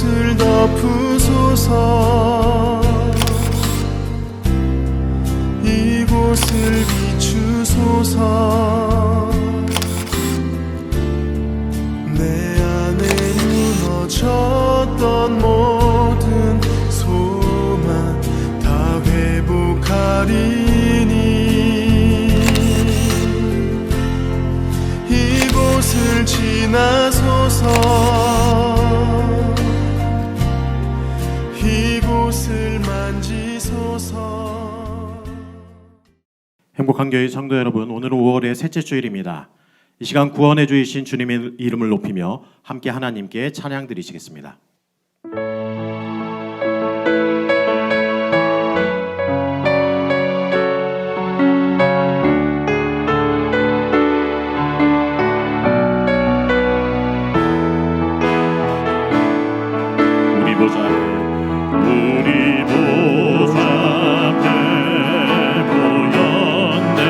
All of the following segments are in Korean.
이곳을 덮으소서. 이곳을 비추소서. 내 안에 무너졌던 모든 소망 다 회복하리니 이곳을 지나소서. 이곳을 만지소서. 행복한 교회 성도 여러분, 오늘은 5월의 셋째 주일입니다. 이 시간 구원해 주신 주님의 이름을 높이며 함께 하나님께 찬양 드리시겠습니다. 우리 보좌 앞에 모였네.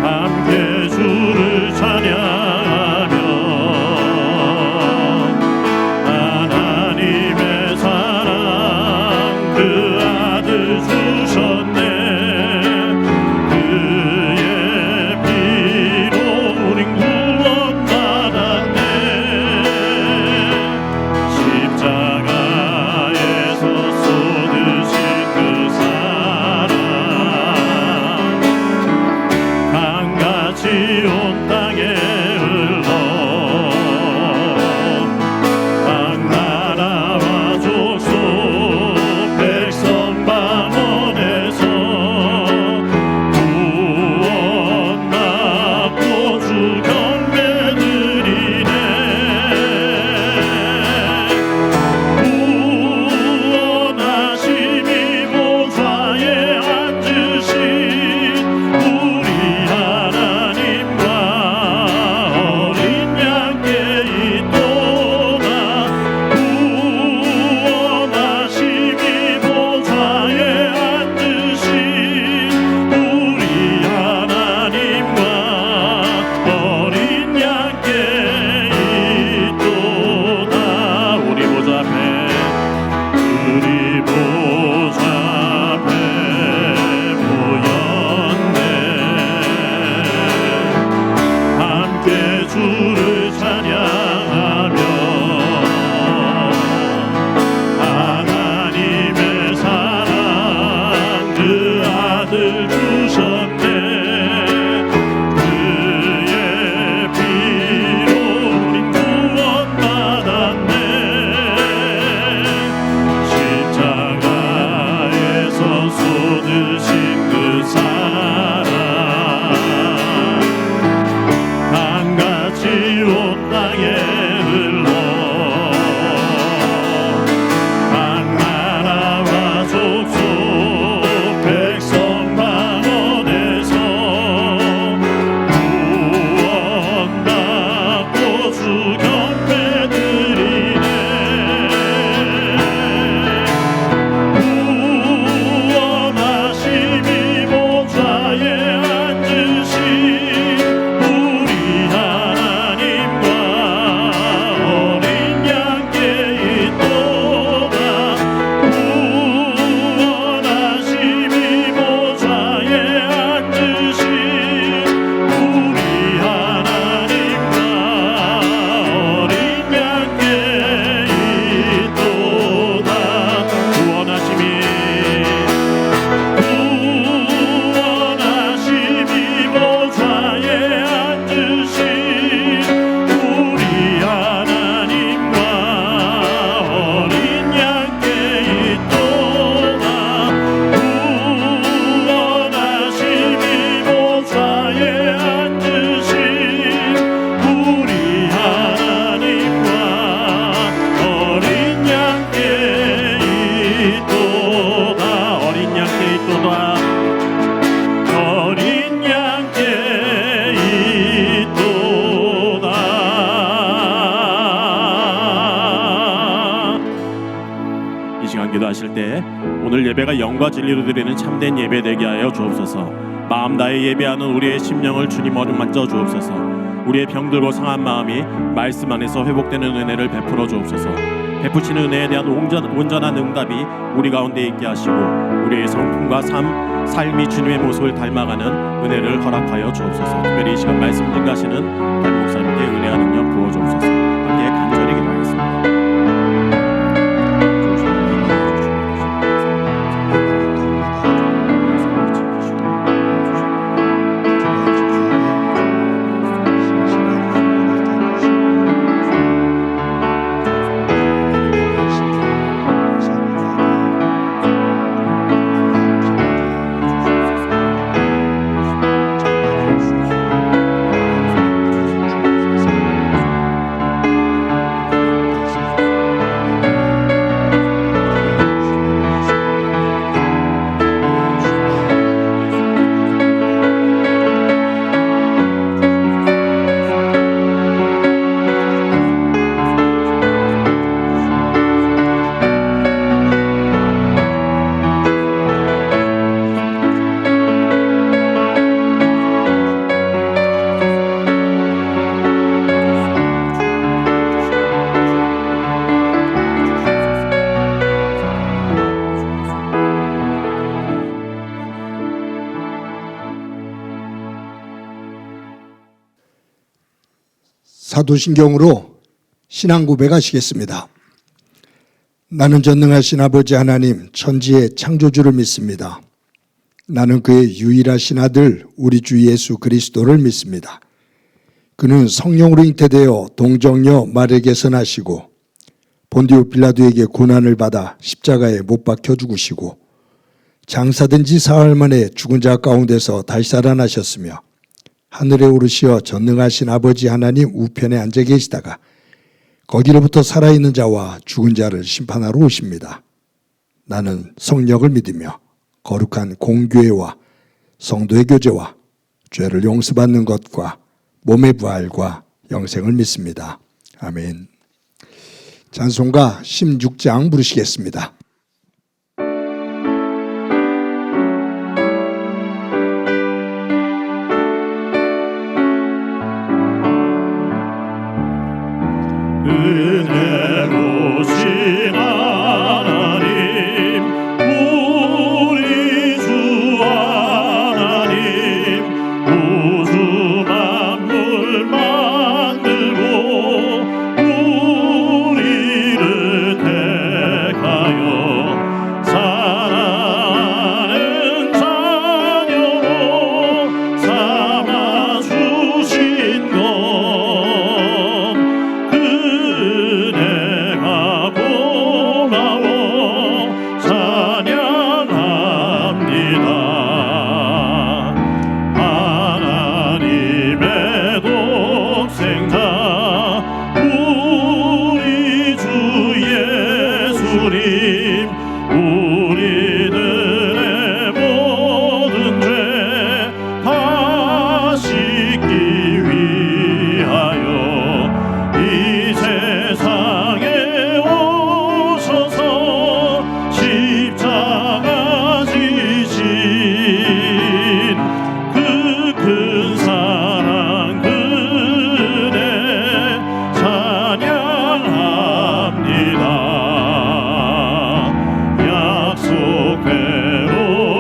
함께 주를 찬양하며 하나님의 사랑 그 아들 주셨네. 그의 피로 우린 구원받았네. 십자가에서 쏟으신 그 사랑 강같이 온 땅에 흘러 각 나라와 족속 백성 방언에서 구원받고 주 경배 드리네. 구원하심이 보좌에 앉으신 우리 하나님과 예배하실 때 오늘 예배가 영과 진리로 드리는 참된 예배 되게 하여 주옵소서. 마음 다해 예배하는 우리의 심령을 주님 어루만져 주옵소서. 우리의 병들고 상한 마음이 말씀 안에서 회복되는 은혜를 베풀어 주옵소서. 베푸시는 은혜에 대한 온전한 응답이 우리 가운데 있게 하시고 우리의 성품과 삶이 주님의 모습을 닮아가는 은혜를 허락하여 주옵소서. 특별히 이 시간 말씀 증가하시는 담임 목사님께 은혜와 능력 부어 주옵소서. 함께 간절히 기도하겠습니다. 사도신경으로 신앙 고백하시겠습니다. 나는 전능하신 아버지 하나님 천지의 창조주를 믿습니다. 나는 그의 유일하신 아들 우리 주 예수 그리스도를 믿습니다. 그는 성령으로 잉태되어 동정녀 마리아에게서 나시고 본디오 빌라도에게 고난을 받아 십자가에 못 박혀 죽으시고 장사된 지 사흘 만에 죽은 자 가운데서 다시 살아나셨으며 하늘에 오르시어 전능하신 아버지 하나님 우편에 앉아 계시다가 거기로부터 살아있는 자와 죽은 자를 심판하러 오십니다. 나는 성령을 믿으며 거룩한 공교회와 성도의 교제와 죄를 용서받는 것과 몸의 부활과 영생을 믿습니다. 아멘. 찬송가 16장 부르시겠습니다. 은혜로우신 하나님 우리 주 하나님 우주 만물 만들고 우리를 택하여 사랑하는 자녀로 삼아주신 것 은혜가 고마워 찬양합니다. 하나님의 독생자 우리 주 예수님 우리들의 모든 죄 다 씻기 위하여 이 세상에 오셔서 십자가 지신 그 큰 사랑 그네 찬양합니다. 약속대로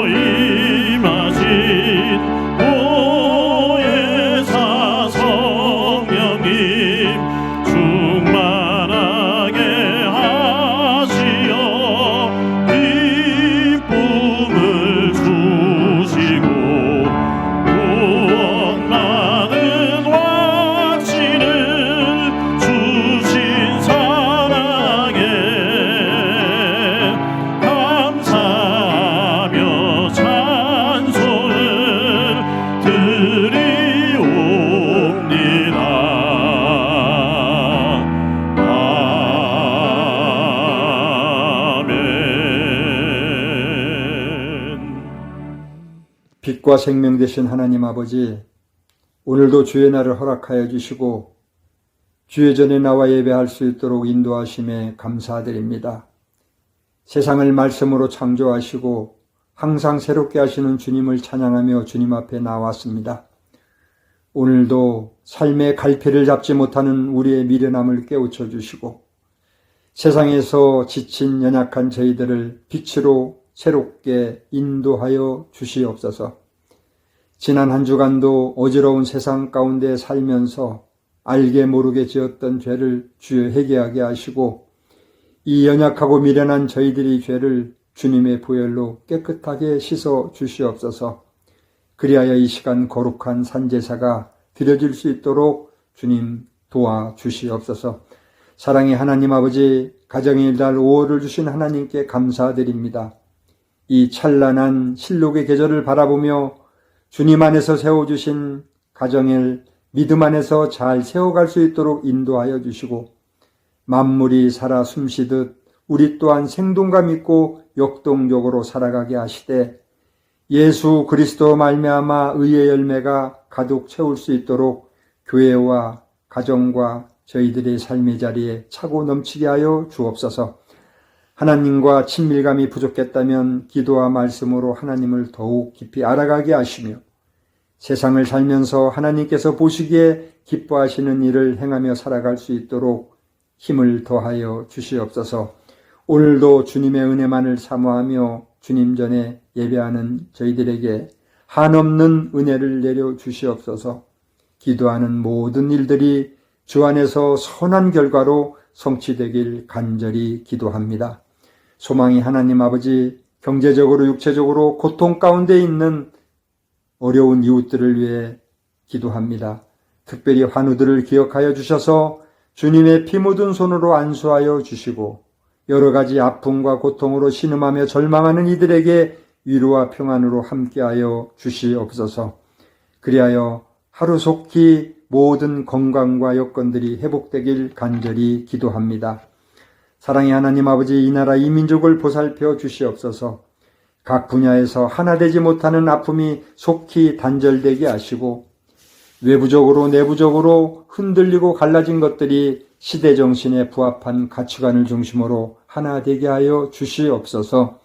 임하신 보혜사 성령님 충만하게 하시어 기쁨을 주시고 구원 많은 확신을 주신 사랑에 감사하며 찬송을 드리옵니다. 빛과 생명 되신 하나님 아버지, 오늘도 주의 날을 허락하여 주시고 주의 전에 나와 예배할 수 있도록 인도하심에 감사드립니다. 세상을 말씀으로 창조하시고 항상 새롭게 하시는 주님을 찬양하며 주님 앞에 나왔습니다. 오늘도 삶의 갈피를 잡지 못하는 우리의 미련함을 깨우쳐 주시고 세상에서 지친 연약한 저희들을 빛으로 새롭게 인도하여 주시옵소서. 지난 한 주간도 어지러운 세상 가운데 살면서 알게 모르게 지었던 죄를 주여 회개하게 하시고 이 연약하고 미련한 저희들의 죄를 주님의 보혈로 깨끗하게 씻어 주시옵소서. 그리하여 이 시간 거룩한 산제사가 드려질 수 있도록 주님 도와주시옵소서. 사랑의 하나님 아버지, 가정의 달 5월을 주신 하나님께 감사드립니다. 이 찬란한 실록의 계절을 바라보며 주님 안에서 세워주신 가정을 믿음 안에서 잘 세워갈 수 있도록 인도하여 주시고 만물이 살아 숨쉬듯 우리 또한 생동감 있고 역동적으로 살아가게 하시되 예수 그리스도 말미암아 의의 열매가 가득 채울 수 있도록 교회와 가정과 저희들의 삶의 자리에 차고 넘치게 하여 주옵소서. 하나님과 친밀감이 부족했다면 기도와 말씀으로 하나님을 더욱 깊이 알아가게 하시며 세상을 살면서 하나님께서 보시기에 기뻐하시는 일을 행하며 살아갈 수 있도록 힘을 더하여 주시옵소서. 오늘도 주님의 은혜만을 사모하며 주님 전에 예배하는 저희들에게 한없는 은혜를 내려 주시옵소서. 기도하는 모든 일들이 주 안에서 선한 결과로 성취되길 간절히 기도합니다. 소망이 하나님 아버지, 경제적으로 육체적으로 고통 가운데 있는 어려운 이웃들을 위해 기도합니다. 특별히 환우들을 기억하여 주셔서 주님의 피 묻은 손으로 안수하여 주시고 여러 가지 아픔과 고통으로 신음하며 절망하는 이들에게 위로와 평안으로 함께하여 주시옵소서. 그리하여 하루속히 모든 건강과 여건들이 회복되길 간절히 기도합니다. 사랑의 하나님 아버지, 이 나라 이 민족을 보살펴 주시옵소서. 각 분야에서 하나 되지 못하는 아픔이 속히 단절되게 하시고 외부적으로 내부적으로 흔들리고 갈라진 것들이 시대 정신에 부합한 가치관을 중심으로 하나 되게 하여 주시옵소서.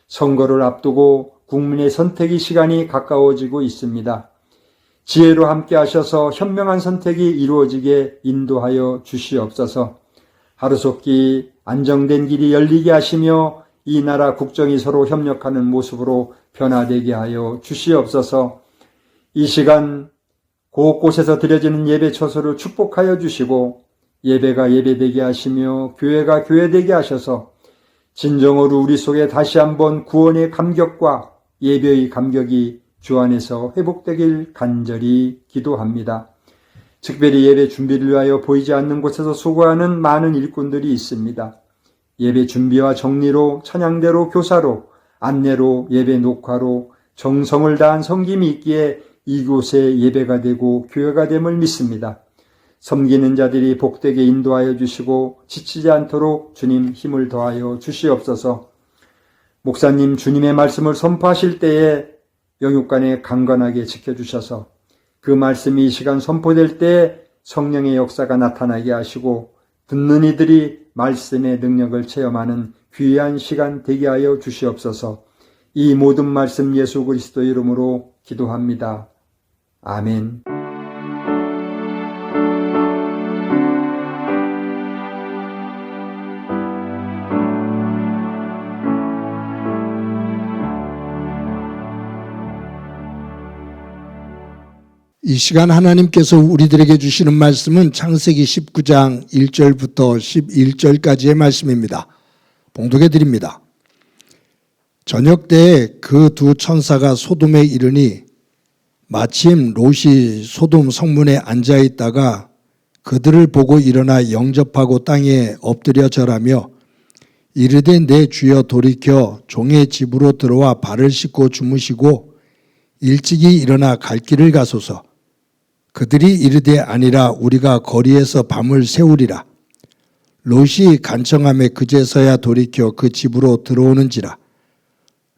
선거를 앞두고 국민의 선택의 시간이 가까워지고 있습니다. 지혜로 함께 하셔서 현명한 선택이 이루어지게 인도하여 주시옵소서. 하루속히 안정된 길이 열리게 하시며 이 나라 국정이 서로 협력하는 모습으로 변화되게 하여 주시옵소서. 이 시간 곳곳에서 드려지는 예배 처소를 축복하여 주시고 예배가 예배되게 하시며 교회가 교회되게 하셔서 진정으로 우리 속에 다시 한번 구원의 감격과 예배의 감격이 주 안에서 회복되길 간절히 기도합니다. 특별히 예배 준비를 위하여 보이지 않는 곳에서 수고하는 많은 일꾼들이 있습니다. 예배 준비와 정리로, 찬양대로, 교사로, 안내로, 예배 녹화로 정성을 다한 섬김이 있기에 이곳에 예배가 되고 교회가 됨을 믿습니다. 섬기는 자들이 복되게 인도하여 주시고 지치지 않도록 주님 힘을 더하여 주시옵소서. 목사님 주님의 말씀을 선포하실 때에 영육간에 강건하게 지켜주셔서 그 말씀이 이 시간 선포될 때 성령의 역사가 나타나게 하시고 듣는 이들이 말씀의 능력을 체험하는 귀한 시간 되게 하여 주시옵소서. 이 모든 말씀 예수 그리스도 이름으로 기도합니다. 아멘. 이 시간 하나님께서 우리들에게 주시는 말씀은 창세기 19장 1절부터 11절까지의 말씀입니다. 봉독해 드립니다. 저녁 때에 그 두 천사가 소돔에 이르니 마침 롯이 소돔 성문에 앉아 있다가 그들을 보고 일어나 영접하고 땅에 엎드려 절하며 이르되 내 주여 돌이켜 종의 집으로 들어와 발을 씻고 주무시고 일찍이 일어나 갈 길을 가소서. 그들이 이르되 아니라 우리가 거리에서 밤을 새우리라. 롯이 간청하며 그제서야 돌이켜 그 집으로 들어오는지라.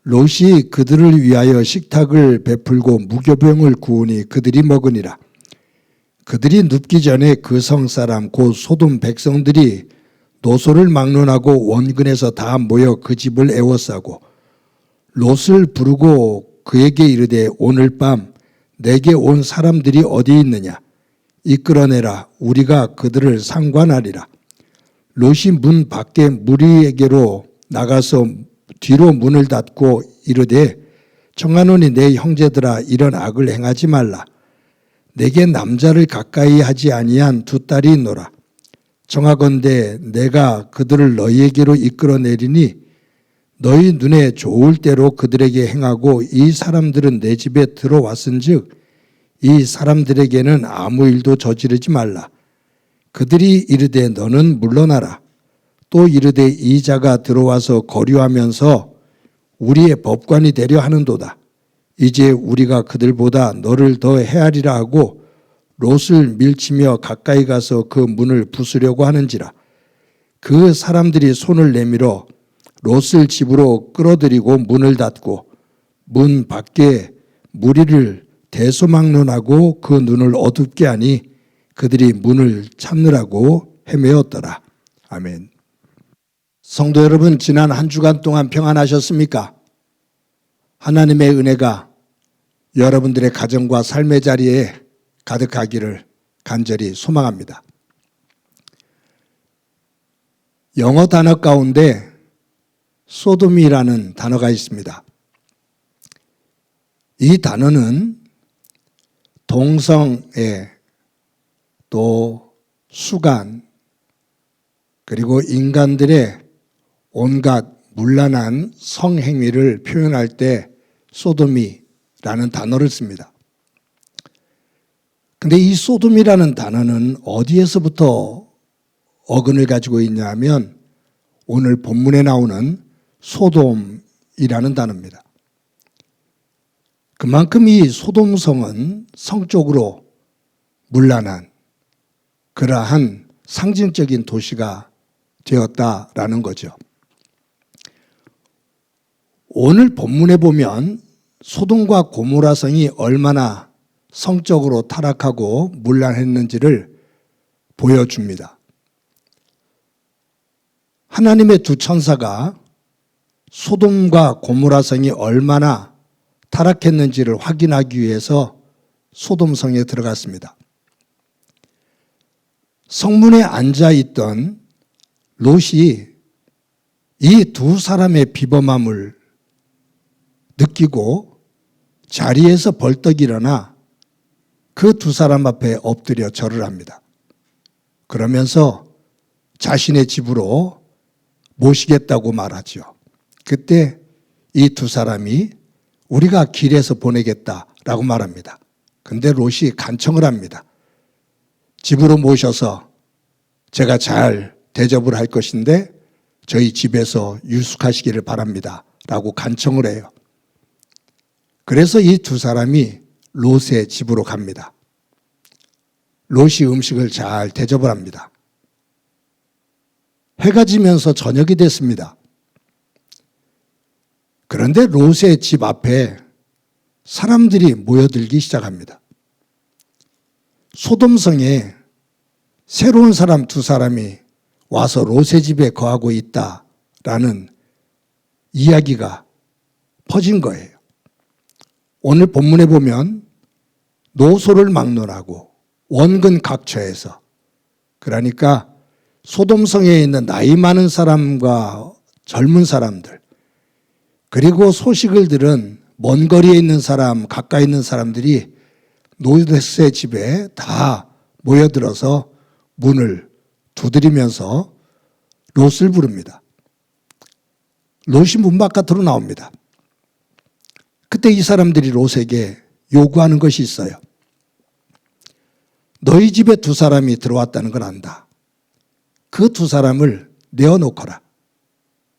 롯이 그들을 위하여 식탁을 베풀고 무교병을 구우니 그들이 먹으니라. 그들이 눕기 전에 그 성사람 곧 소돔 백성들이 노소를 막론하고 원근에서 다 모여 그 집을 애워싸고 롯을 부르고 그에게 이르되 오늘 밤 내게 온 사람들이 어디 있느냐 이끌어내라 우리가 그들을 상관하리라. 롯이 문 밖에 무리에게로 나가서 뒤로 문을 닫고 이르되 청하노니 내 형제들아 이런 악을 행하지 말라. 내게 남자를 가까이 하지 아니한 두 딸이 있노라. 청하건대 내가 그들을 너희에게로 이끌어내리니 너희 눈에 좋을 대로 그들에게 행하고 이 사람들은 내 집에 들어왔은즉 이 사람들에게는 아무 일도 저지르지 말라. 그들이 이르되 너는 물러나라. 또 이르되 이 자가 들어와서 거류하면서 우리의 법관이 되려 하는도다. 이제 우리가 그들보다 너를 더 헤아리라 하고 롯을 밀치며 가까이 가서 그 문을 부수려고 하는지라. 그 사람들이 손을 내밀어 롯을 집으로 끌어들이고 문을 닫고 문 밖에 무리를 대소막론하고 그 눈을 어둡게 하니 그들이 문을 찾느라고 헤매었더라. 아멘. 성도 여러분, 지난 한 주간 동안 평안하셨습니까? 하나님의 은혜가 여러분들의 가정과 삶의 자리에 가득하기를 간절히 소망합니다. 영어 단어 가운데 소돔이라는 단어가 있습니다. 이 단어는 동성애 또 수간 그리고 인간들의 온갖 문란한 성행위를 표현할 때 소돔이라는 단어를 씁니다. 근데 이 소돔이라는 단어는 어디에서부터 어근을 가지고 있냐면 오늘 본문에 나오는 소돔이라는 단어입니다. 그만큼 이 소돔성은 성적으로 문란한 그러한 상징적인 도시가 되었다라는 거죠. 오늘 본문에 보면 소돔과 고모라 성이 얼마나 성적으로 타락하고 문란했는지를 보여줍니다. 하나님의 두 천사가 소돔과 고모라 성이 얼마나 타락했는지를 확인하기 위해서 소돔성에 들어갔습니다. 성문에 앉아있던 롯이 이 두 사람의 비범함을 느끼고 자리에서 벌떡 일어나 그 두 사람 앞에 엎드려 절을 합니다. 그러면서 자신의 집으로 모시겠다고 말하죠. 그때 이 두 사람이 우리가 길에서 보내겠다라고 말합니다. 근데 롯이 간청을 합니다. 집으로 모셔서 제가 잘 대접을 할 것인데 저희 집에서 유숙하시기를 바랍니다 라고 간청을 해요. 그래서 이 두 사람이 롯의 집으로 갑니다. 롯이 음식을 잘 대접을 합니다. 해가 지면서 저녁이 됐습니다. 그런데 롯의 집 앞에 사람들이 모여들기 시작합니다. 소돔성에 새로운 사람 두 사람이 와서 롯의 집에 거하고 있다라는 이야기가 퍼진 거예요. 오늘 본문에 보면 노소를 막론하고 원근 각처에서, 그러니까 소돔성에 있는 나이 많은 사람과 젊은 사람들, 그리고 소식을 들은 먼 거리에 있는 사람, 가까이 있는 사람들이 롯의 집에 다 모여들어서 문을 두드리면서 롯을 부릅니다. 롯이 문 바깥으로 나옵니다. 그때 이 사람들이 롯에게 요구하는 것이 있어요. 너희 집에 두 사람이 들어왔다는 걸 안다. 그 두 사람을 내어놓거라.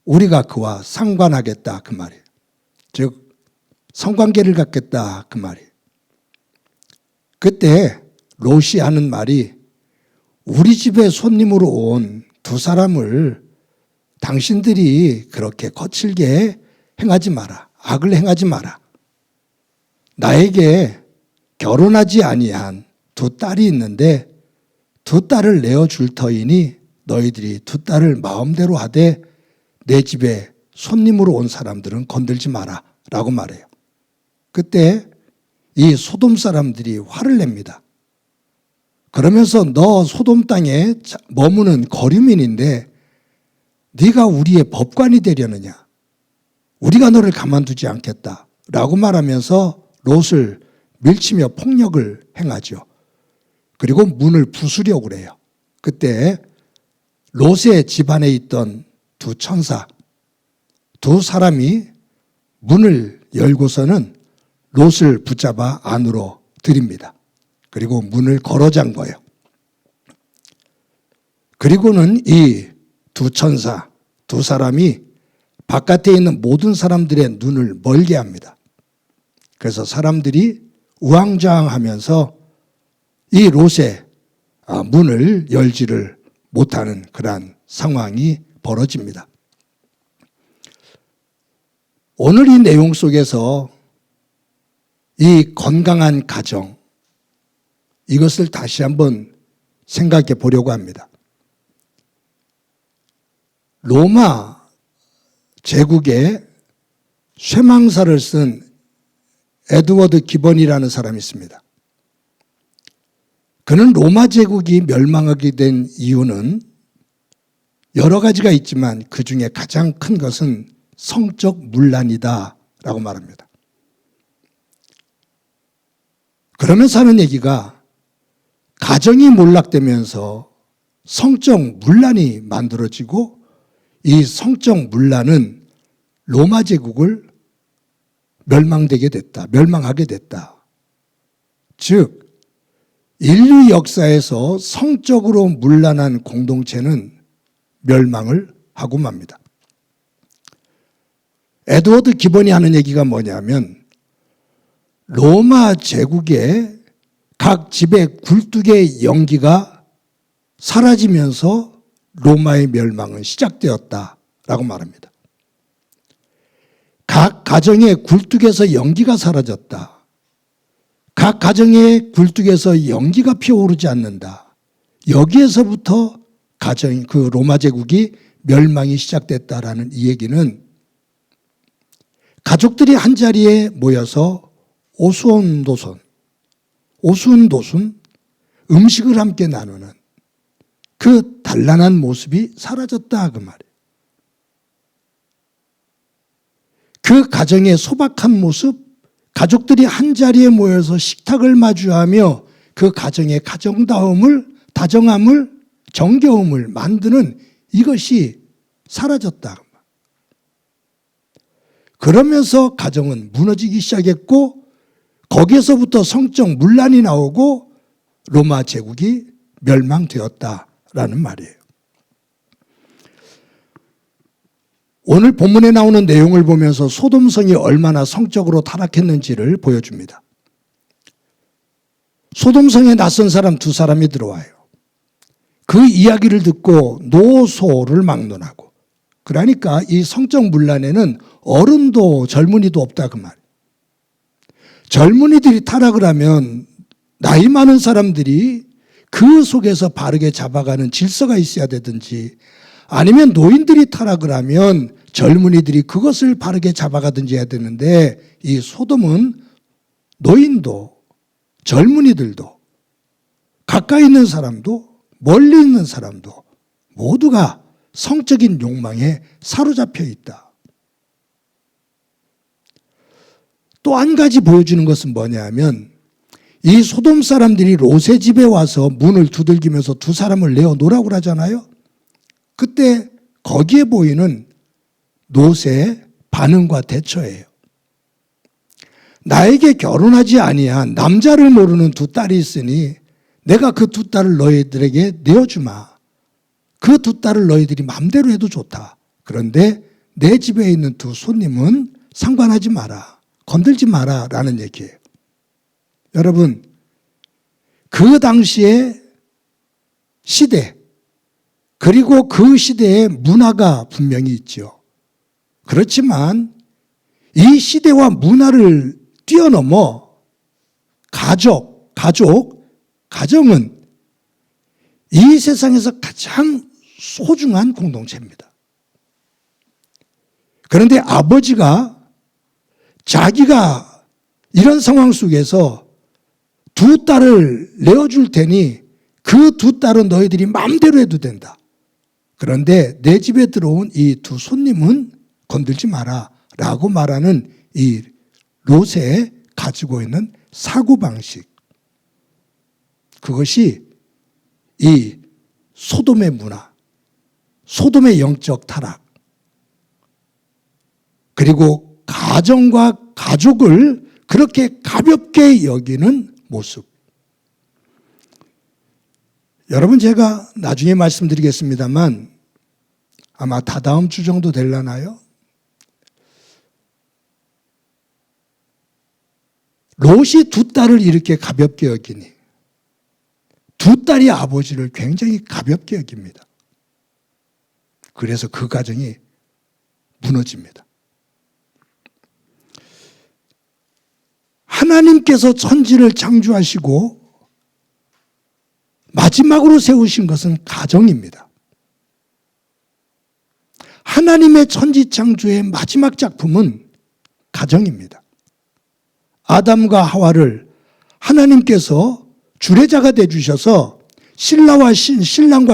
우리가 그와 상관하겠다 그 말이에요. 즉 성관계를 갖겠다 그 말이에요. 그때 롯이 하는 말이 우리 집에 손님으로 온 두 사람을 당신들이 그렇게 거칠게 행하지 마라. 악을 행하지 마라. 나에게 결혼하지 아니한 두 딸이 있는데 두 딸을 내어줄 터이니 너희들이 두 딸을 마음대로 하되 내 집에 손님으로 온 사람들은 건들지 마라 라고 말해요. 그때 이 소돔 사람들이 화를 냅니다. 그러면서 너 소돔 땅에 머무는 거류민인데 네가 우리의 법관이 되려느냐? 우리가 너를 가만두지 않겠다 라고 말하면서 롯을 밀치며 폭력을 행하죠. 그리고 문을 부수려고 그래요. 그때 롯의 집안에 있던 두 천사, 두 사람이 문을 열고서는 롯을 붙잡아 안으로 들입니다. 그리고 문을 걸어 잠궈요. 그리고는 이 두 천사, 두 사람이 바깥에 있는 모든 사람들의 눈을 멀게 합니다. 그래서 사람들이 우왕좌왕하면서 이 롯의 문을 열지를 못하는 그러한 상황이 벌어집니다. 오늘 이 내용 속에서 이 건강한 가정, 이것을 다시 한번 생각해 보려고 합니다. 로마 제국의 쇠망사를 쓴 에드워드 기번이라는 사람이 있습니다. 그는 로마 제국이 멸망하게 된 이유는 여러 가지가 있지만 그 중에 가장 큰 것은 성적 문란이다 라고 말합니다. 그러면서 하는 얘기가 가정이 몰락되면서 성적 문란이 만들어지고 이 성적 문란은 로마 제국을 멸망하게 됐다. 즉 인류 역사에서 성적으로 문란한 공동체는 멸망을 하고 맙니다. 에드워드 기번이 하는 얘기가 뭐냐면 로마 제국의 각 집의 굴뚝의 연기가 사라지면서 로마의 멸망은 시작되었다라고 말합니다. 각 가정의 굴뚝에서 연기가 사라졌다. 각 가정의 굴뚝에서 연기가 피어오르지 않는다. 여기에서부터 그 로마 제국이 멸망이 시작됐다라는 이 얘기는 가족들이 한자리에 모여서 오순도순 음식을 함께 나누는 그 단란한 모습이 사라졌다 그 말이에요. 그 가정의 소박한 모습, 가족들이 한자리에 모여서 식탁을 마주하며 그 가정의 다정함을, 정겨움을 만드는 이것이 사라졌다. 그러면서 가정은 무너지기 시작했고 거기에서부터 성적 문란이 나오고 로마 제국이 멸망되었다라는 말이에요. 오늘 본문에 나오는 내용을 보면서 소돔성이 얼마나 성적으로 타락했는지를 보여줍니다. 소돔성에 낯선 사람 두 사람이 들어와요. 그 이야기를 듣고 노소를 막론하고, 그러니까 이 성적 문란에는 어른도 젊은이도 없다 그 말이에요. 젊은이들이 타락을 하면 나이 많은 사람들이 그 속에서 바르게 잡아가는 질서가 있어야 되든지, 아니면 노인들이 타락을 하면 젊은이들이 그것을 바르게 잡아가든지 해야 되는데, 이 소돔은 노인도 젊은이들도 가까이 있는 사람도 멀리 있는 사람도 모두가 성적인 욕망에 사로잡혀 있다. 또 한 가지 보여주는 것은 뭐냐 하면, 이 소돔 사람들이 롯의 집에 와서 문을 두들기면서 두 사람을 내어놓으라고 그러잖아요. 그때 거기에 보이는 롯의 반응과 대처예요. 나에게 결혼하지 아니한 남자를 모르는 두 딸이 있으니 내가 그 두 딸을 너희들에게 내어주마. 그 두 딸을 너희들이 마음대로 해도 좋다. 그런데 내 집에 있는 두 손님은 상관하지 마라. 건들지 마라 라는 얘기예요. 여러분, 그 당시의 시대, 그리고 그 시대의 문화가 분명히 있죠. 그렇지만 이 시대와 문화를 뛰어넘어 가정은 이 세상에서 가장 소중한 공동체입니다. 그런데 아버지가 자기가 이런 상황 속에서 두 딸을 내어줄 테니 그 두 딸은 너희들이 마음대로 해도 된다. 그런데 내 집에 들어온 이 두 손님은 건들지 마라 라고 말하는 이 롯의 가지고 있는 사고방식, 그것이 이 소돔의 문화, 소돔의 영적 타락, 그리고 가정과 가족을 그렇게 가볍게 여기는 모습. 여러분, 제가 나중에 말씀드리겠습니다만 아마 다다음 주 정도 되려나요? 롯이 두 딸을 이렇게 가볍게 여기니 두 딸이 아버지를 굉장히 가볍게 여깁니다. 그래서 그 가정이 무너집니다. 하나님께서 천지를 창조하시고 마지막으로 세우신 것은 가정입니다. 하나님의 천지 창조의 마지막 작품은 가정입니다. 아담과 하와를 하나님께서 주례자가 되주셔서 신랑과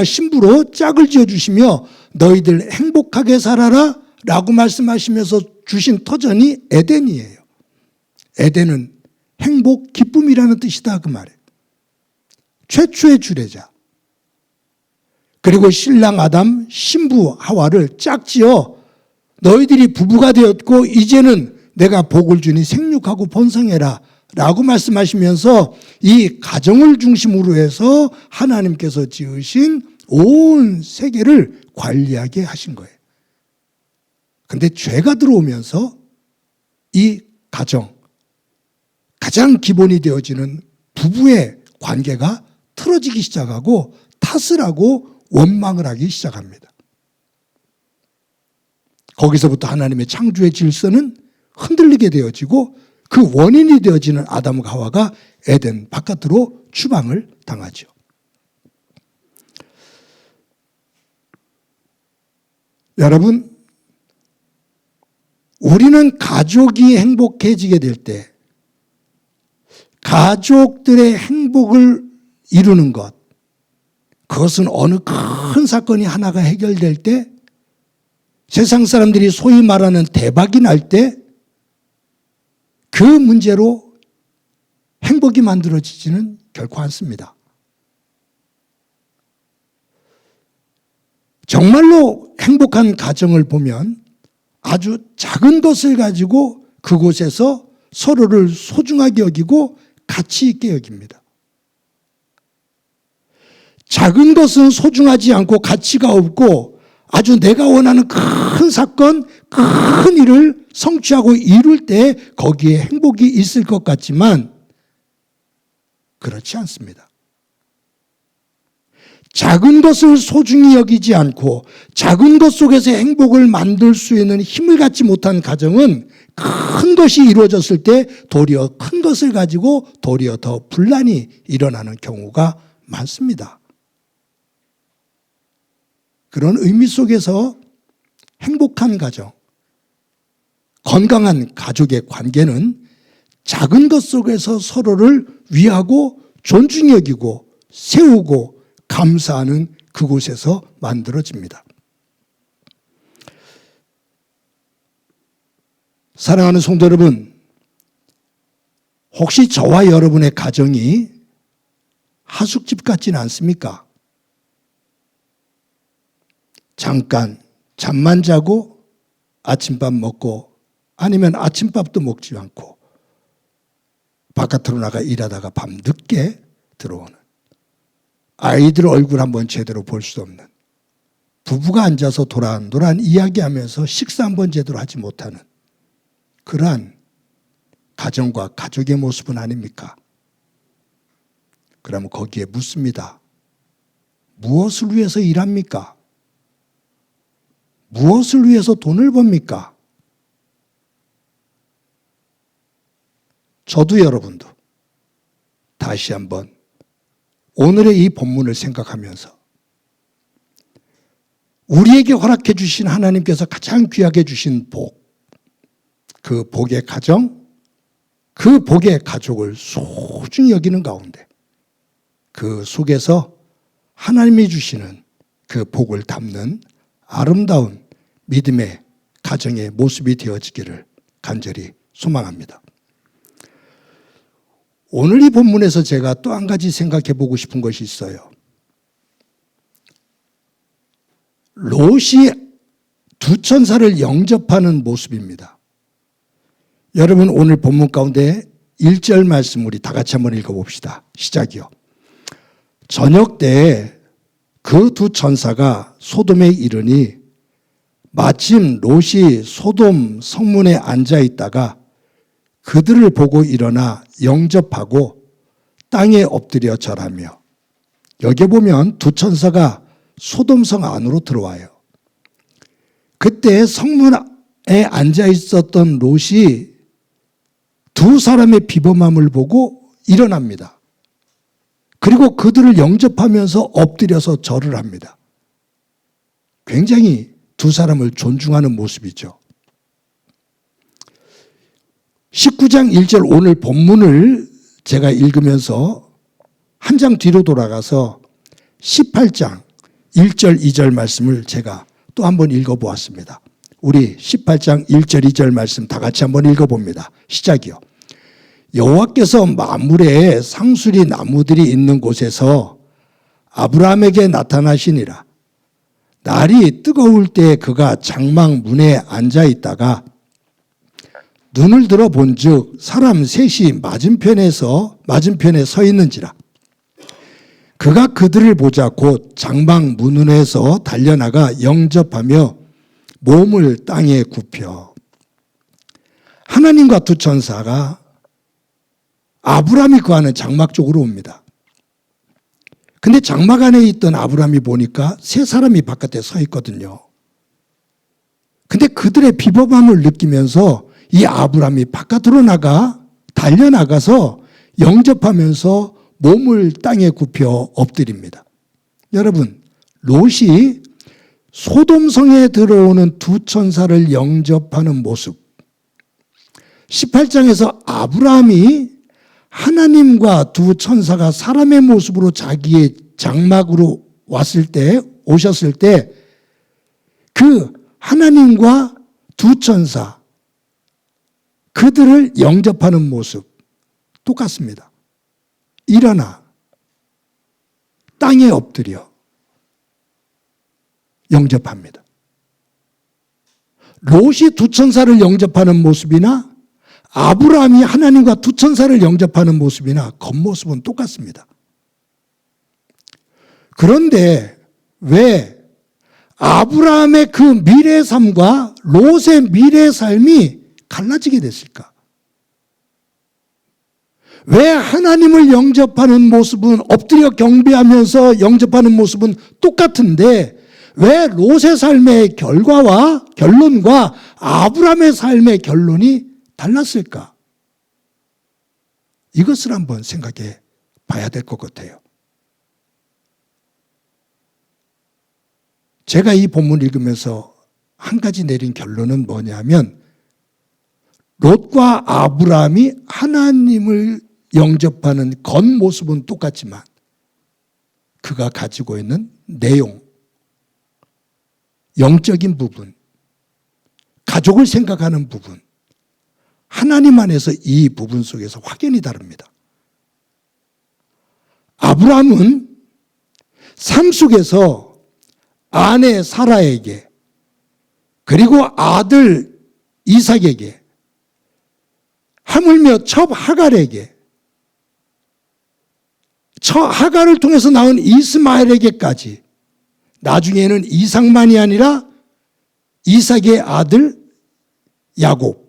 신부로 짝을 지어주시며 너희들 행복하게 살아라 라고 말씀하시면서 주신 터전이 에덴이에요. 에덴은 행복, 기쁨이라는 뜻이다 그 말이에요. 최초의 주례자. 그리고 신랑 아담, 신부 하와를 짝지어 너희들이 부부가 되었고 이제는 내가 복을 주니 생육하고 번성해라 라고 말씀하시면서 이 가정을 중심으로 해서 하나님께서 지으신 온 세계를 관리하게 하신 거예요. 그런데 죄가 들어오면서 이 가정, 가장 기본이 되어지는 부부의 관계가 틀어지기 시작하고 탓을 하고 원망을 하기 시작합니다. 거기서부터 하나님의 창조의 질서는 흔들리게 되어지고 그 원인이 되어지는 아담과 하와가 에덴 바깥으로 추방을 당하죠. 여러분, 우리는 가족이 행복해지게 될 때 가족들의 행복을 이루는 것, 그것은 어느 큰 사건이 하나가 해결될 때, 세상 사람들이 소위 말하는 대박이 날 때 그 문제로 행복이 만들어지지는 결코 않습니다. 정말로 행복한 가정을 보면 아주 작은 것을 가지고 그곳에서 서로를 소중하게 여기고 가치 있게 여깁니다. 작은 것은 소중하지 않고 가치가 없고 아주 내가 원하는 큰 사건, 큰 일을 성취하고 이룰 때 거기에 행복이 있을 것 같지만 그렇지 않습니다. 작은 것을 소중히 여기지 않고 작은 것 속에서 행복을 만들 수 있는 힘을 갖지 못한 가정은 큰 것이 이루어졌을 때 도리어 큰 것을 가지고 도리어 더 분란이 일어나는 경우가 많습니다. 그런 의미 속에서 행복한 가정, 건강한 가족의 관계는 작은 것 속에서 서로를 위하고 존중히 여기고 세우고 감사하는 그곳에서 만들어집니다. 사랑하는 성도 여러분, 혹시 저와 여러분의 가정이 하숙집 같지는 않습니까? 잠깐 잠만 자고 아침밥 먹고 아니면 아침밥도 먹지 않고 바깥으로 나가 일하다가 밤 늦게 들어오는, 아이들 얼굴 한번 제대로 볼 수 없는, 부부가 앉아서 도란도란 이야기하면서 식사 한번 제대로 하지 못하는 그러한 가정과 가족의 모습은 아닙니까? 그러면 거기에 묻습니다. 무엇을 위해서 일합니까? 무엇을 위해서 돈을 법니까? 저도 여러분도 다시 한번 오늘의 이 본문을 생각하면서 우리에게 허락해 주신 하나님께서 가장 귀하게 주신 복, 그 복의 가정, 그 복의 가족을 소중히 여기는 가운데 그 속에서 하나님이 주시는 그 복을 담는 아름다운 믿음의 가정의 모습이 되어지기를 간절히 소망합니다. 오늘 이 본문에서 제가 또 한 가지 생각해 보고 싶은 것이 있어요. 롯이 두 천사를 영접하는 모습입니다. 여러분 오늘 본문 가운데 1절 말씀 우리 다 같이 한번 읽어봅시다. 시작이요. 저녁 때에 그 두 천사가 소돔에 이르니 마침 롯이 소돔 성문에 앉아 있다가 그들을 보고 일어나 영접하고 땅에 엎드려 절하며, 여기 보면 두 천사가 소돔성 안으로 들어와요. 그때 성문에 앉아 있었던 롯이 두 사람의 비범함을 보고 일어납니다. 그리고 그들을 영접하면서 엎드려서 절을 합니다. 굉장히 두 사람을 존중하는 모습이죠. 19장 1절 오늘 본문을 제가 읽으면서 한 장 뒤로 돌아가서 18장 1절 2절 말씀을 제가 또 한번 읽어보았습니다. 우리 18장 1절 2절 말씀 다 같이 한번 읽어봅니다. 시작이요. 여호와께서 만물에 상수리 나무들이 있는 곳에서 아브라함에게 나타나시니라. 날이 뜨거울 때 그가 장막 문에 앉아 있다가 눈을 들어 본즉 사람 셋이 맞은편에 서 있는지라. 그가 그들을 보자 곧 장막 문에서 달려나가 영접하며 몸을 땅에 굽혀. 하나님과 두 천사가 아브라함이 거하는 장막 쪽으로 옵니다. 근데 장막 안에 있던 아브라함이 보니까 세 사람이 바깥에 서 있거든요. 근데 그들의 비범함을 느끼면서 이 아브라함이 바깥으로 달려나가서 영접하면서 몸을 땅에 굽혀 엎드립니다. 여러분, 롯이 소돔성에 들어오는 두 천사를 영접하는 모습, 18장에서 아브라함이 하나님과 두 천사가 사람의 모습으로 자기의 장막으로 오셨을 때 그 하나님과 두 천사, 그들을 영접하는 모습 똑같습니다. 일어나 땅에 엎드려 영접합니다. 롯이 두 천사를 영접하는 모습이나 아브라함이 하나님과 두 천사를 영접하는 모습이나 겉모습은 똑같습니다. 그런데 왜 아브라함의 그 미래의 삶과 롯의 미래의 삶이 갈라지게 됐을까? 왜 하나님을 영접하는 모습은 엎드려 경배하면서 영접하는 모습은 똑같은데 왜 롯의 삶의 결론과 아브라함의 삶의 결론이 달랐을까? 이것을 한번 생각해 봐야 될 것 같아요. 제가 이 본문을 읽으면서 한 가지 내린 결론은 뭐냐면 롯과 아브라함이 하나님을 영접하는 겉모습은 똑같지만 그가 가지고 있는 내용, 영적인 부분, 가족을 생각하는 부분, 하나님 안에서 이 부분 속에서 확연히 다릅니다. 아브라함은 삶 속에서 아내 사라에게 그리고 아들 이삭에게 하물며 첩 하갈에게 하갈을 통해서 나온 이스마엘에게까지 나중에는 이삭만이 아니라 이삭의 아들 야곱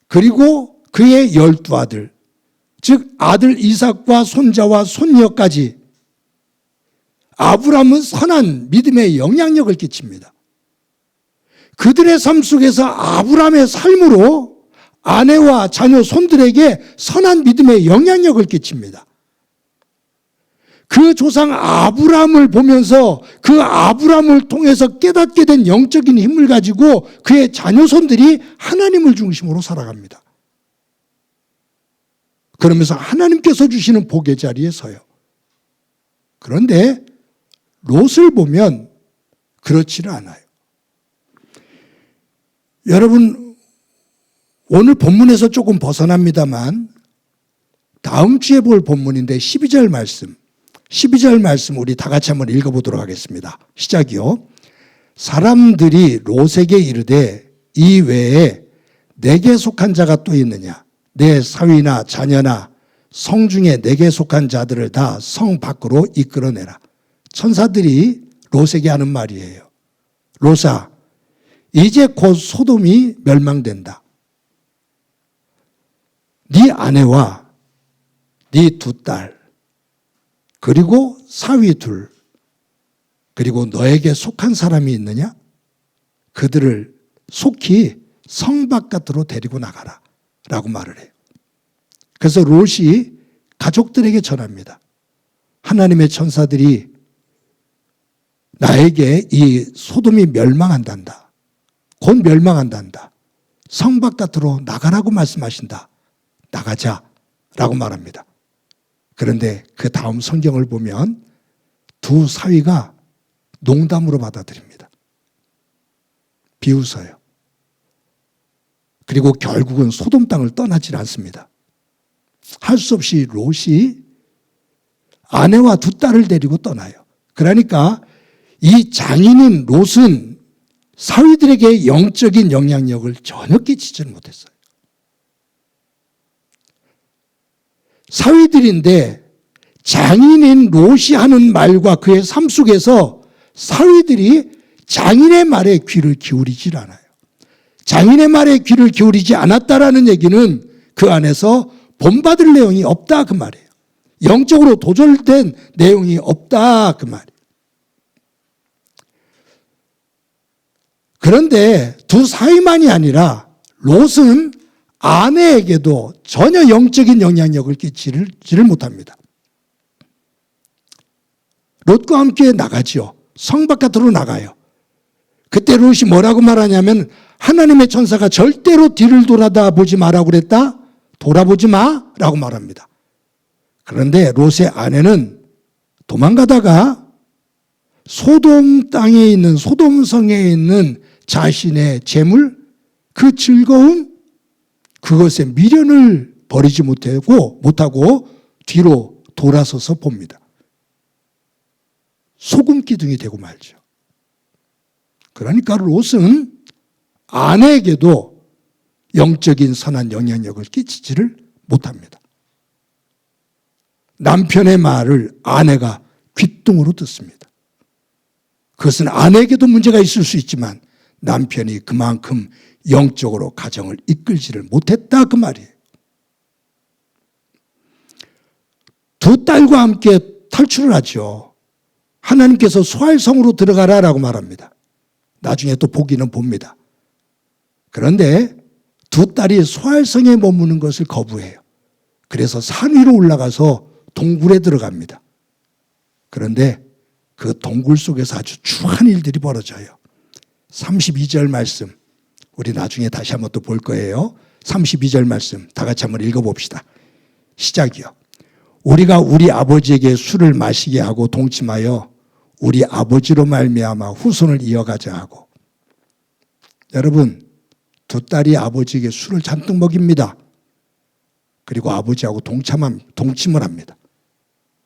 그리고 그의 12아들 즉 아들 이삭과 손자와 손녀까지 아브라함은 선한 믿음의 영향력을 끼칩니다. 그들의 삶 속에서 아브라함의 삶으로 아내와 자녀 손들에게 선한 믿음의 영향력을 끼칩니다. 그 조상 아브라함을 보면서 그 아브라함을 통해서 깨닫게 된 영적인 힘을 가지고 그의 자녀손들이 하나님을 중심으로 살아갑니다. 그러면서 하나님께서 주시는 복의 자리에 서요. 그런데 롯을 보면 그렇지는 않아요. 여러분, 오늘 본문에서 조금 벗어납니다만 다음 주에 볼 본문인데 12절 말씀 우리 다 같이 한번 읽어보도록 하겠습니다. 시작이요. 사람들이 롯에게 이르되 이 외에 내게 속한 자가 또 있느냐? 내 사위나 자녀나 성 중에 내게 속한 자들을 다 성 밖으로 이끌어내라. 천사들이 롯에게 하는 말이에요. 롯아, 이제 곧 소돔이 멸망된다. 네 아내와 네 두 딸, 그리고 사위 둘, 그리고 너에게 속한 사람이 있느냐? 그들을 속히 성 바깥으로 데리고 나가라 라고 말을 해요. 그래서 롯이 가족들에게 전합니다. 하나님의 천사들이 나에게 이 소돔이 멸망한단다. 곧 멸망한단다. 성 바깥으로 나가라고 말씀하신다. 나가자 라고 말합니다. 그런데 그 다음 성경을 보면 두 사위가 농담으로 받아들입니다. 비웃어요. 그리고 결국은 소돔 땅을 떠나질 않습니다. 할 수 없이 롯이 아내와 두 딸을 데리고 떠나요. 그러니까 이 장인인 롯은 사위들에게 영적인 영향력을 전혀 끼치지는 못했어요. 사위들인데 장인인 롯이 하는 말과 그의 삶 속에서 사위들이 장인의 말에 귀를 기울이질 않아요. 장인의 말에 귀를 기울이지 않았다라는 얘기는 그 안에서 본받을 내용이 없다 그 말이에요. 영적으로 도절된 내용이 없다 그 말이에요. 그런데 두 사위만이 아니라 롯은 아내에게도 전혀 영적인 영향력을 끼치지를 못합니다. 롯과 함께 나가지요. 성 바깥으로 나가요. 그때 롯이 뭐라고 말하냐면 하나님의 천사가 절대로 뒤를 돌아보지 마라고 그랬다. 돌아보지 마라고 말합니다. 그런데 롯의 아내는 도망가다가 소돔 땅에 있는 소돔 성에 있는 자신의 재물, 그 즐거움, 그것에 미련을 버리지 못하고 뒤로 돌아서서 봅니다. 소금 기둥이 되고 말죠. 그러니까 롯은 아내에게도 영적인 선한 영향력을 끼치지를 못합니다. 남편의 말을 아내가 귓등으로 듣습니다. 그것은 아내에게도 문제가 있을 수 있지만 남편이 그만큼 영적으로 가정을 이끌지를 못했다 그 말이에요. 두 딸과 함께 탈출을 하죠. 하나님께서 소알성으로 들어가라라고 말합니다. 나중에 또 보기는 봅니다. 그런데 두 딸이 소알성에 머무는 것을 거부해요. 그래서 산 위로 올라가서 동굴에 들어갑니다. 그런데 그 동굴 속에서 아주 추한 일들이 벌어져요. 32절 말씀 우리 나중에 다시 한번 또 볼 거예요. 32절 말씀 다 같이 한번 읽어봅시다. 시작이요. 우리가 우리 아버지에게 술을 마시게 하고 동침하여 우리 아버지로 말미암아 후손을 이어가자 하고. 여러분, 두 딸이 아버지에게 술을 잔뜩 먹입니다. 그리고 아버지하고 동침을 합니다.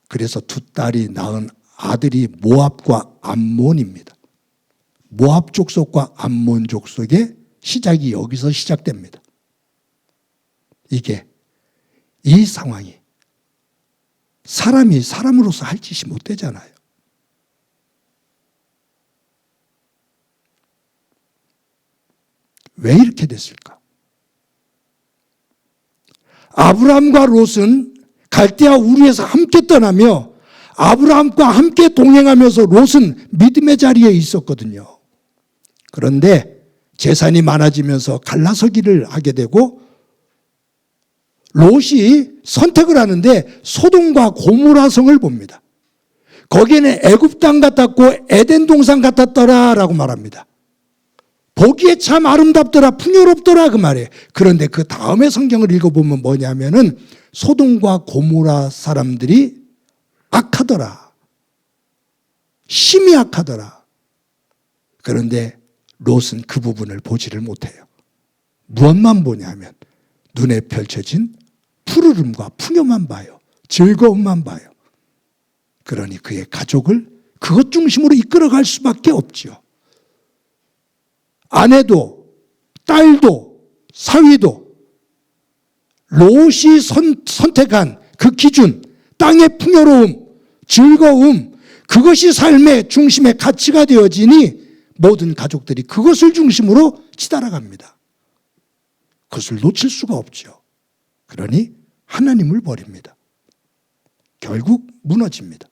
그래서 두 딸이 낳은 아들이 모압과 암몬입니다. 모압 족속과 암몬 족속의 시작이 여기서 시작됩니다. 이 상황이 사람이 사람으로서 할 짓이 못 되잖아요. 왜 이렇게 됐을까? 아브라함과 롯은 갈대아 우르에서 함께 떠나며 아브라함과 함께 동행하면서 롯은 믿음의 자리에 있었거든요. 그런데 재산이 많아지면서 갈라서기를 하게 되고 롯이 선택을 하는데 소돔과 고모라 성을 봅니다. 거기에는 애굽 땅 같았고 에덴 동산 같았더라라고 말합니다. 보기에 참 아름답더라, 풍요롭더라 그 말이에요. 그런데 그 다음에 성경을 읽어보면 뭐냐면은 소돔과 고모라 사람들이 악하더라, 심히 악하더라. 그런데 롯은 그 부분을 보지를 못해요. 무엇만 보냐면 눈에 펼쳐진 푸르름과 풍요만 봐요. 즐거움만 봐요. 그러니 그의 가족을 그것 중심으로 이끌어갈 수밖에 없지요. 아내도 딸도 사위도 롯이 선택한 그 기준, 땅의 풍요로움, 즐거움, 그것이 삶의 중심의 가치가 되어지니 모든 가족들이 그것을 중심으로 치달아갑니다. 그것을 놓칠 수가 없죠. 그러니 하나님을 버립니다. 결국 무너집니다.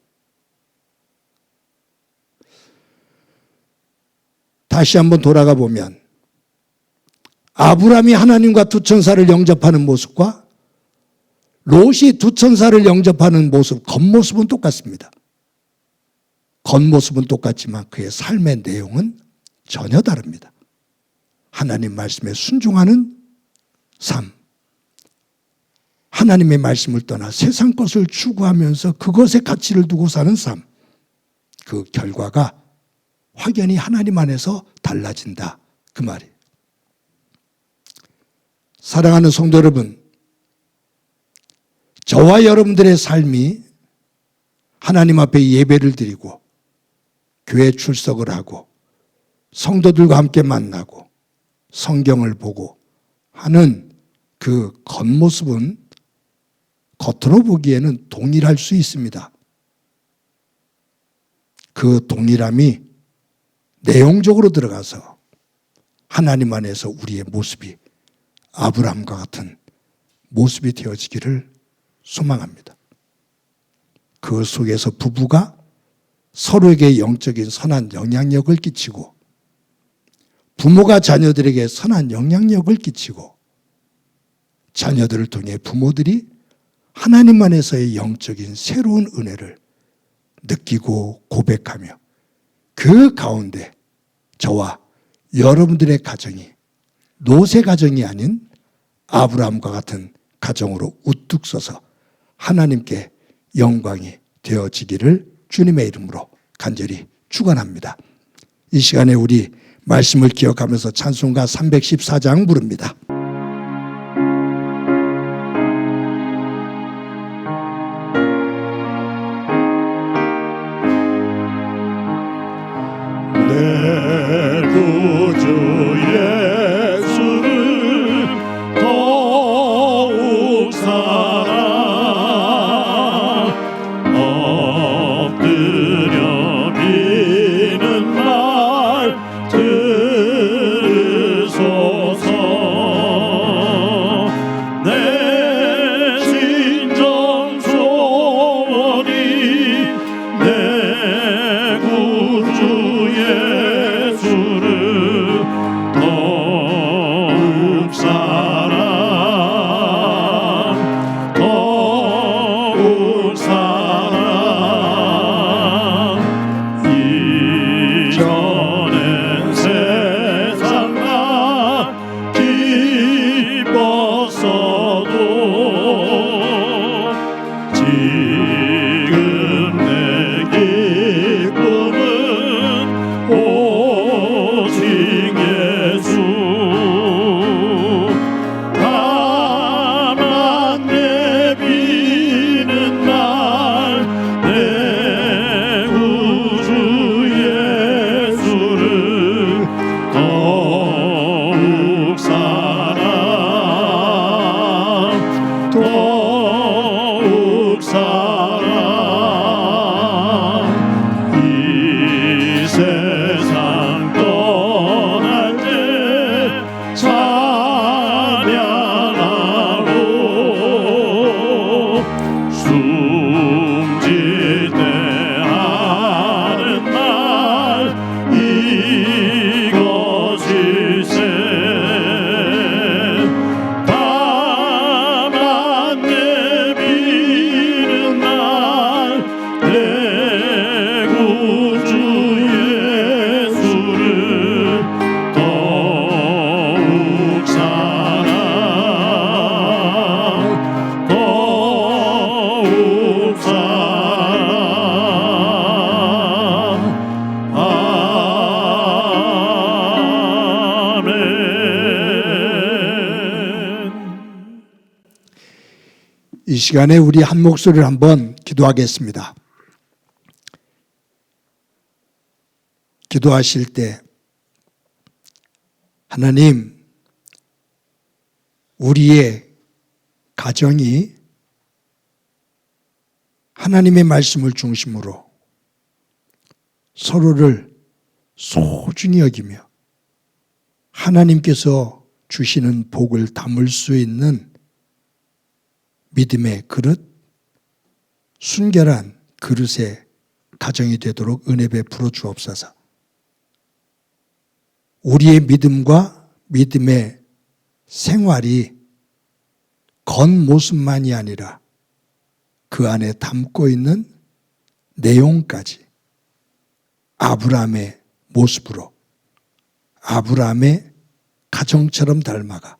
다시 한번 돌아가 보면 아브라함이 하나님과 두 천사를 영접하는 모습과 롯이 두 천사를 영접하는 모습, 겉모습은 똑같습니다. 겉모습은 똑같지만 그의 삶의 내용은 전혀 다릅니다. 하나님 말씀에 순종하는 삶, 하나님의 말씀을 떠나 세상 것을 추구하면서 그것에 가치를 두고 사는 삶, 그 결과가 확연히 하나님 안에서 달라진다 그 말이에요. 사랑하는 성도 여러분, 저와 여러분들의 삶이 하나님 앞에 예배를 드리고 교회 출석을 하고 성도들과 함께 만나고 성경을 보고 하는 그 겉모습은 겉으로 보기에는 동일할 수 있습니다. 그 동일함이 내용적으로 들어가서 하나님 안에서 우리의 모습이 아브라함과 같은 모습이 되어지기를 소망합니다. 그 속에서 부부가 서로에게 영적인 선한 영향력을 끼치고 부모가 자녀들에게 선한 영향력을 끼치고 자녀들을 통해 부모들이 하나님 안에서의 영적인 새로운 은혜를 느끼고 고백하며 그 가운데 저와 여러분들의 가정이 롯의 가정이 아닌 아브라함과 같은 가정으로 우뚝 서서 하나님께 영광이 되어지기를 주님의 이름으로 간절히 축원합니다. 이 시간에 우리 말씀을 기억하면서 찬송가 314장 부릅니다. 내 구주 예수를 더욱 사랑 엎드려 비는 말 들으소서. 내 신정 소원이 내 구주 예수를 시간에 우리 한 목소리를 한번 기도하겠습니다. 기도하실 때 하나님, 우리의 가정이 하나님의 말씀을 중심으로 서로를 소중히 여기며 하나님께서 주시는 복을 담을 수 있는 믿음의 그릇, 순결한 그릇의 가정이 되도록 은혜 베풀어 주옵소서. 우리의 믿음과 믿음의 생활이 겉모습만이 아니라 그 안에 담고 있는 내용까지 아브라함의 모습으로 아브라함의 가정처럼 닮아가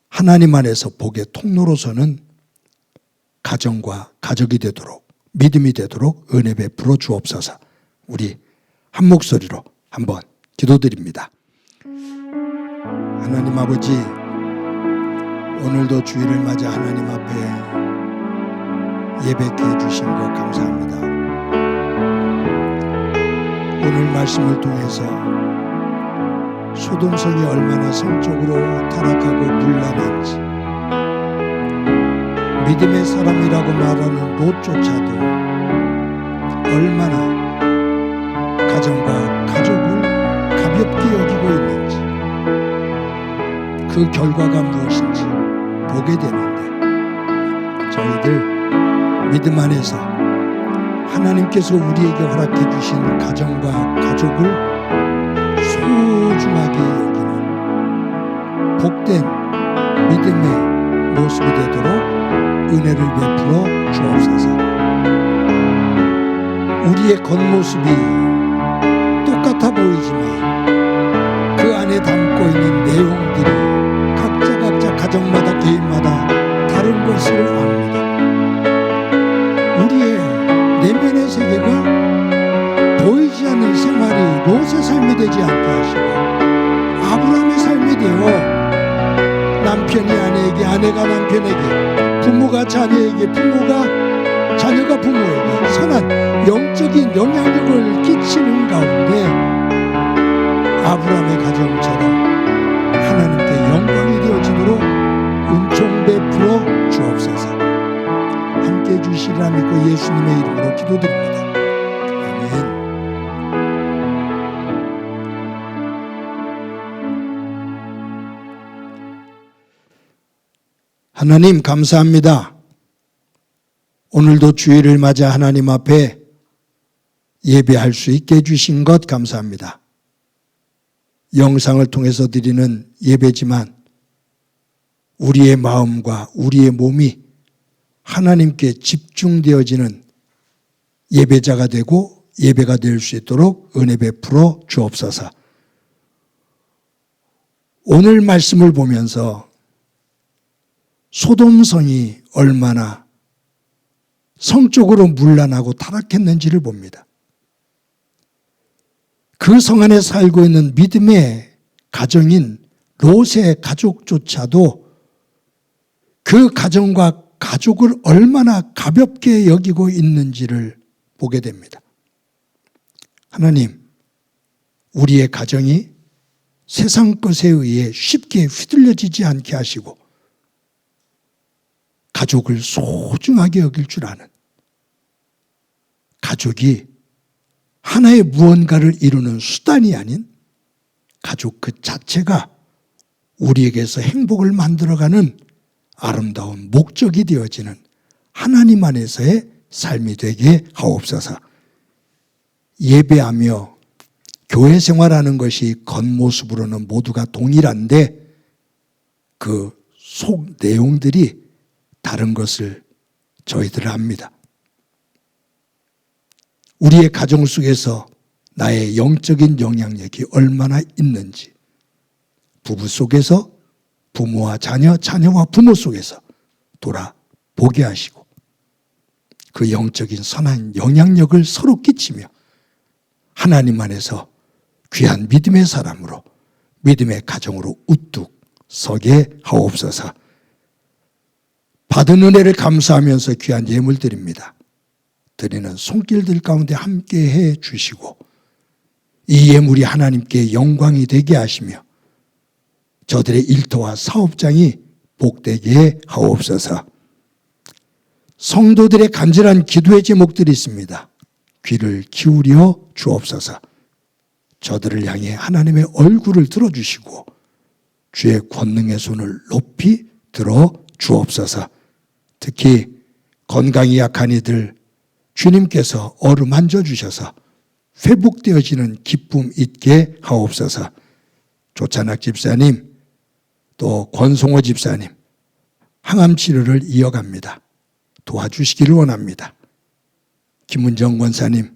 하나님 안에서 복의 통로로서는 가정과 가족이 되도록 믿음이 되도록 은혜 베풀어 주옵소서. 우리 한 목소리로 한번 기도드립니다. 하나님 아버지, 오늘도 주일을 맞아 하나님 앞에 예배케 해주신 것 감사합니다. 오늘 말씀을 통해서 소돔성이 얼마나 성적으로 타락하고 문란한지, 믿음의 사람이라고 말하는 롯조차도 얼마나 가정과 가족을 가볍게 여기고 있는지, 그 결과가 무엇인지 보게 되는데, 저희들 믿음 안에서 하나님께서 우리에게 허락해 주신 가정과 가족을 소중하게 여기는 복된 믿음의 모습이 되도록 은혜를 베풀어 주옵소서. 우리의 겉모습이 똑같아 보이지만 그 안에 담고 있는 내용들이 각자 가정마다 개인마다 다른 것을 압니다. 우리의 내면의 세계가 보이지 않는 생활이 롯의 삶이 되지 않게 하시고 아브라함의 삶이 되어 남편이 아내에게, 아내가 남편에게, 부모가 자녀에게, 부모가 자녀가 부모에게 선한 영적인 영향력을 끼치는 가운데 아브라함의 가정처럼 하나님께 영광이 되어지도록 은총 베풀어 주옵소서. 함께 해주시리라 믿고 예수님의 이름으로 기도드립니다. 아멘. 하나님 감사합니다. 오늘도 주일을 맞아 하나님 앞에 예배할 수 있게 해주신 것 감사합니다. 영상을 통해서 드리는 예배지만 우리의 마음과 우리의 몸이 하나님께 집중되어지는 예배자가 되고 예배가 될 수 있도록 은혜 베풀어 주옵소서. 오늘 말씀을 보면서 소돔성이 얼마나 성적으로 문란하고 타락했는지를 봅니다. 그 성 안에 살고 있는 믿음의 가정인 롯의 가족조차도 그 가정과 가족을 얼마나 가볍게 여기고 있는지를 보게 됩니다. 하나님, 우리의 가정이 세상 것에 의해 쉽게 휘둘려지지 않게 하시고 가족을 소중하게 여길 줄 아는, 가족이 하나의 무언가를 이루는 수단이 아닌 가족 그 자체가 우리에게서 행복을 만들어가는 아름다운 목적이 되어지는 하나님 안에서의 삶이 되게 하옵소서. 예배하며 교회 생활하는 것이 겉모습으로는 모두가 동일한데 그 속 내용들이 다른 것을 저희들은 압니다. 우리의 가정 속에서 나의 영적인 영향력이 얼마나 있는지, 부부 속에서 부모와 자녀, 자녀와 부모 속에서 돌아보게 하시고 그 영적인 선한 영향력을 서로 끼치며 하나님 안에서 귀한 믿음의 사람으로, 믿음의 가정으로 우뚝 서게 하옵소서. 받은 은혜를 감사하면서 귀한 예물 드립니다. 드리는 손길들 가운데 함께해 주시고 이 예물이 하나님께 영광이 되게 하시며 저들의 일터와 사업장이 복되게 하옵소서. 성도들의 간절한 기도의 제목들이 있습니다. 귀를 기울여 주옵소서. 저들을 향해 하나님의 얼굴을 들어주시고 주의 권능의 손을 높이 들어 주옵소서. 특히 건강이 약한 이들 주님께서 어루만져 주셔서 회복되어지는 기쁨 있게 하옵소서. 조찬학 집사님 또 권송호 집사님 항암 치료를 이어갑니다. 도와주시기를 원합니다. 김은정 권사님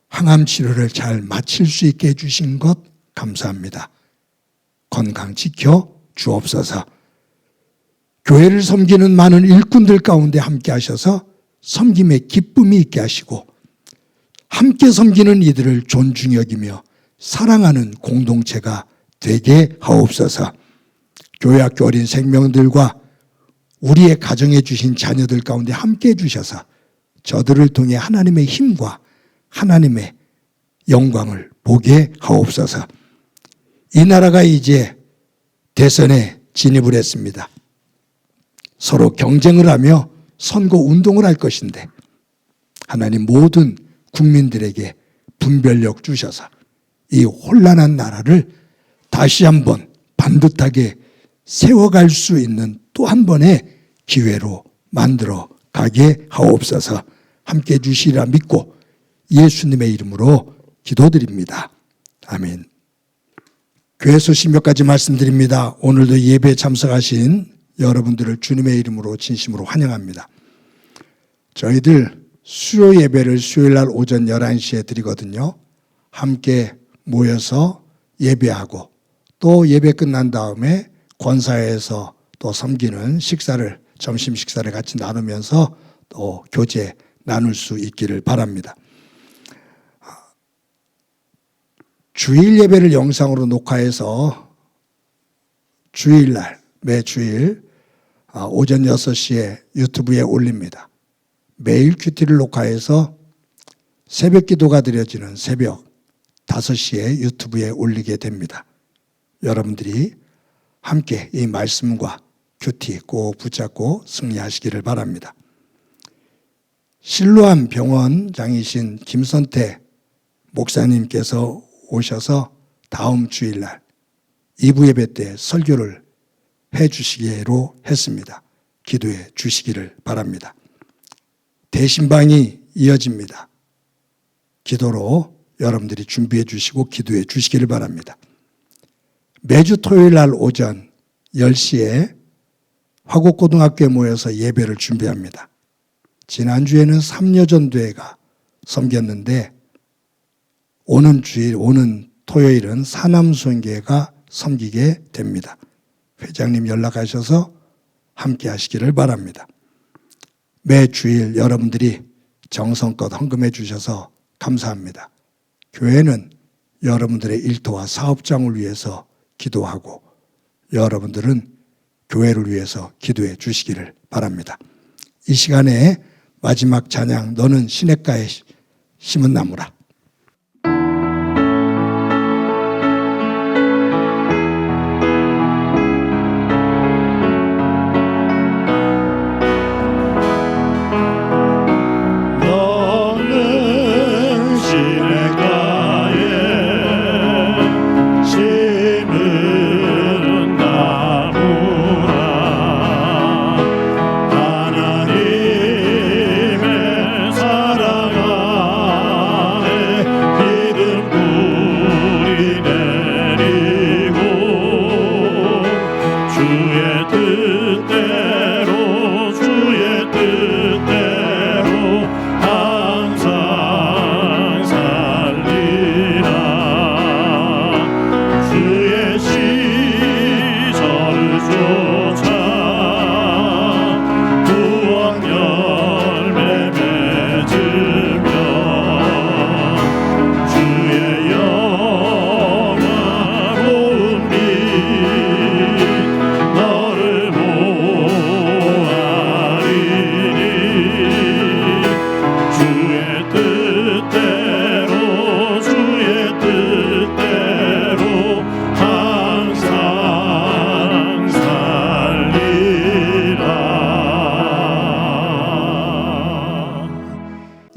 항암 치료를 잘 마칠 수 있게 해주신 것 감사합니다. 건강 지켜 주옵소서. 교회를 섬기는 많은 일꾼들 가운데 함께 하셔서 섬김의 기쁨이 있게 하시고 함께 섬기는 이들을 존중히 여기며 사랑하는 공동체가 되게 하옵소서. 교회학교 어린 생명들과 우리의 가정에 주신 자녀들 가운데 함께 해주셔서 저들을 통해 하나님의 힘과 하나님의 영광을 보게 하옵소서. 이 나라가 이제 대선에 진입을 했습니다. 서로 경쟁을 하며 선거 운동을 할 것인데 하나님 모든 국민들에게 분별력 주셔서 이 혼란한 나라를 다시 한번 반듯하게 세워갈 수 있는 또 한 번의 기회로 만들어 가게 하옵소서. 함께 주시리라 믿고 예수님의 이름으로 기도드립니다. 아멘. 교회 소식 몇 가지 말씀드립니다. 오늘도 예배에 참석하신 여러분들을 주님의 이름으로 진심으로 환영합니다. 저희들 수요 예배를 수요일 날 오전 11시에 드리거든요. 함께 모여서 예배하고 또 예배 끝난 다음에 권사회에서 또 섬기는 식사를 점심 식사를 같이 나누면서 또 교제 나눌 수 있기를 바랍니다. 주일 예배를 영상으로 녹화해서 주일날 매주일 오전 6시에 유튜브에 올립니다. 매일 큐티를 녹화해서 새벽 기도가 드려지는 새벽 5시에 유튜브에 올리게 됩니다. 여러분들이 함께 이 말씀과 큐티 꼭 붙잡고 승리하시기를 바랍니다. 실로암 병원장이신 김선태 목사님께서 오셔서 다음 주일날 2부 예배 때 설교를 해 주시기로 했습니다. 기도해 주시기를 바랍니다. 대신방이 이어집니다. 기도로 여러분들이 준비해 주시고 기도해 주시기를 바랍니다. 매주 토요일 날 오전 10시에 화곡고등학교에 모여서 예배를 준비합니다. 지난주에는 삼여전도회가 섬겼는데 오는 토요일은 사남수원교회가 섬기게 됩니다. 회장님 연락하셔서 함께 하시기를 바랍니다. 매 주일 여러분들이 정성껏 헌금해 주셔서 감사합니다. 교회는 여러분들의 일터와 사업장을 위해서 기도하고 여러분들은 교회를 위해서 기도해 주시기를 바랍니다. 이 시간에 마지막 찬양 너는 시냇가에 심은 나무라. 하나님의 사랑 안에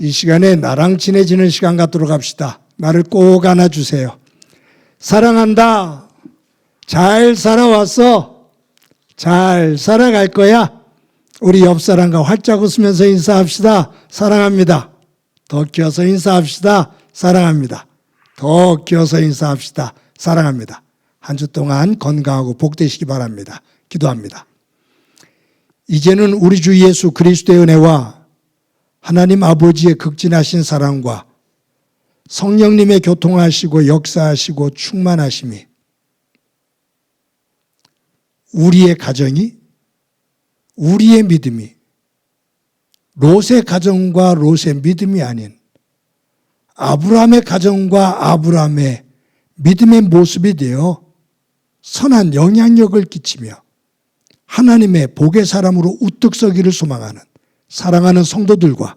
이 시간에 나랑 친해지는 시간 갖도록 합시다. 나를 꼭 안아주세요. 사랑한다. 잘 살아왔어. 잘 살아갈 거야. 우리 옆 사람과 활짝 웃으면서 인사합시다. 사랑합니다. 더 키워서 인사합시다. 사랑합니다. 더 키워서 인사합시다. 사랑합니다. 한 주 동안 건강하고 복되시기 바랍니다. 기도합니다. 이제는 우리 주 예수 그리스도의 은혜와 하나님 아버지의 극진하신 사랑과 성령님의 교통하시고 역사하시고 충만하심이 우리의 가정이, 우리의 믿음이 롯의 가정과 롯의 믿음이 아닌 아브라함의 가정과 아브라함의 믿음의 모습이 되어 선한 영향력을 끼치며 하나님의 복의 사람으로 우뚝 서기를 소망하는 사랑하는 성도들과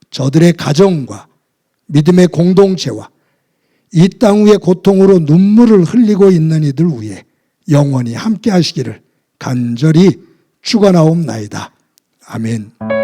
저들의 가정과 믿음의 공동체와 이 땅 위의 고통으로 눈물을 흘리고 있는 이들 위해 영원히 함께 하시기를 간절히 축원하옵나이다. 아멘.